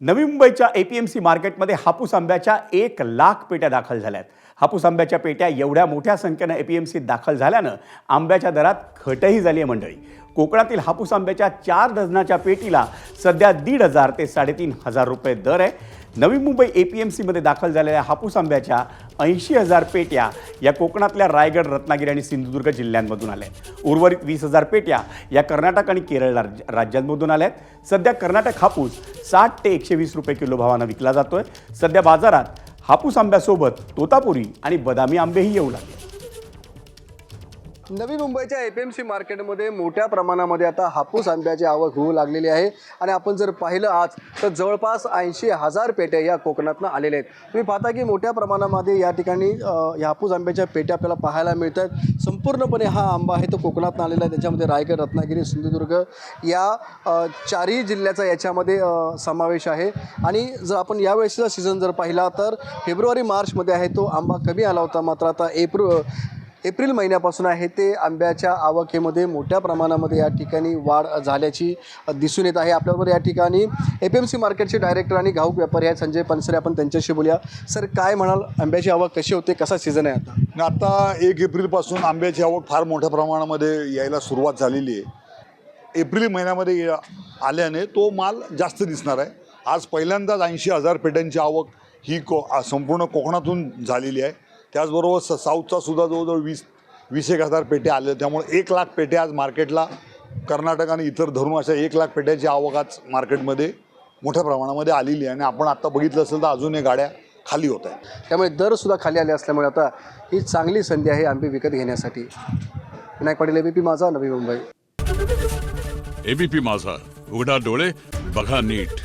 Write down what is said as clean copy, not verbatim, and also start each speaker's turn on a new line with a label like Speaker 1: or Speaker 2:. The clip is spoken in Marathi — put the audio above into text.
Speaker 1: नवी मुंबईच्या एपीएमसी मार्केटमध्ये हापूस आंब्याच्या 1,00,000 पेट्या दाखल झाल्या आहेत। हापूस आंब्याच्या पेट्या एवढ्या मोठ्या संख्येने एपीएमसीत दाखल झाल्यानं आंब्याच्या दरात खटही झाली आहे मंडळी। कोकणातील हापूस आंब्याच्या 4 डझनाच्या पेटीला सध्या 1,500 ते 3,500 रुपये दर आहे। नवी मुंबई एपीएमसीमध्ये दाखल झालेल्या हापूस आंब्याच्या 80,000 पेट्या या कोकणातल्या रायगड, रत्नागिरी आणि सिंधुदुर्ग जिल्ह्यांमधून आल्या आहेत। उर्वरित 20,000 पेट्या या कर्नाटक आणि केरळ राज्यांमधून आल्या आहेत। सध्या कर्नाटक हापूस 60 ते 120 रुपये किलो भावानं विकला जातोय। सध्या बाजारात हापूस आंब्यासोबत तोतापुरी आणि बदामी आंबेही येऊ लागले।
Speaker 2: नवी मुंबईच्या एपीएमसी मार्केटमध्ये मोठ्या प्रमाणामध्ये आता हापूस आंब्याची आवक होऊ लागलेली आहे आणि आपण जर पाहिलं आज तर जवळपास 80,000 पेट्या या कोकणातनं आलेल्या आहेत। तुम्ही पाहता की मोठ्या प्रमाणामध्ये या ठिकाणी या हापूस आंब्याच्या पेट्या आपल्याला पाहायला मिळतात। संपूर्णपणे हा आंबा आहे तो कोकणातनं आलेला आहे। त्याच्यामध्ये रायगड, रत्नागिरी, सिंधुदुर्ग या 4ही जिल्ह्याचा याच्यामध्ये समावेश आहे। आणि जर आपण यावेळेसचा सीझन जर पाहिला तर फेब्रुवारी मार्चमध्ये आहे तो आंबा कमी आला होता, मात्र आता एप्रिल महिन्यापासून आहे ते आंब्याच्या आवकेमध्ये मोठ्या प्रमाणामध्ये या ठिकाणी वाढ झाल्याची दिसून येत आहे। आपल्याबरोबर या ठिकाणी एपीएमसी मार्केटचे डायरेक्टर आणि घाऊक व्यापारी आहेत संजय पनसरे, आपण त्यांच्याशी बोलूया। सर, काय म्हणाल, आंब्याची आवक कशी होते, कसा सीझन आहे आता?
Speaker 3: आता 1 एप्रिलपासून आंब्याची आवक फार मोठ्या प्रमाणामध्ये यायला सुरुवात झालेली आहे। एप्रिल महिन्यामध्ये आल्याने तो माल जास्त दिसणार आहे। आज पहिल्यांदाच 80,000 पेट्यांची आवक ही संपूर्ण कोकणातून झालेली आहे। त्याचबरोबर साऊथचा सुद्धा जवळजवळ 20,000 पेट्या आल्या। त्यामुळे 1,00,000 पेट्या आज मार्केटला कर्नाटक आणि इतर धरून अशा 1,00,000 पेट्याची आवक आज मार्केटमध्ये मोठ्या प्रमाणामध्ये आलेली आहे। आणि आपण आता बघितलं असेल तर अजूनही गाड्या खाली होत आहेत।
Speaker 2: त्यामुळे दरसुद्धा खाली आले असल्यामुळे आता ही चांगली संधी आहे आंबे विकत घेण्यासाठी। विनायक पाटील, एबीपी माझा, नवी मुंबई।
Speaker 4: एबीपी माझा, उघडा डोळे बघा नीट।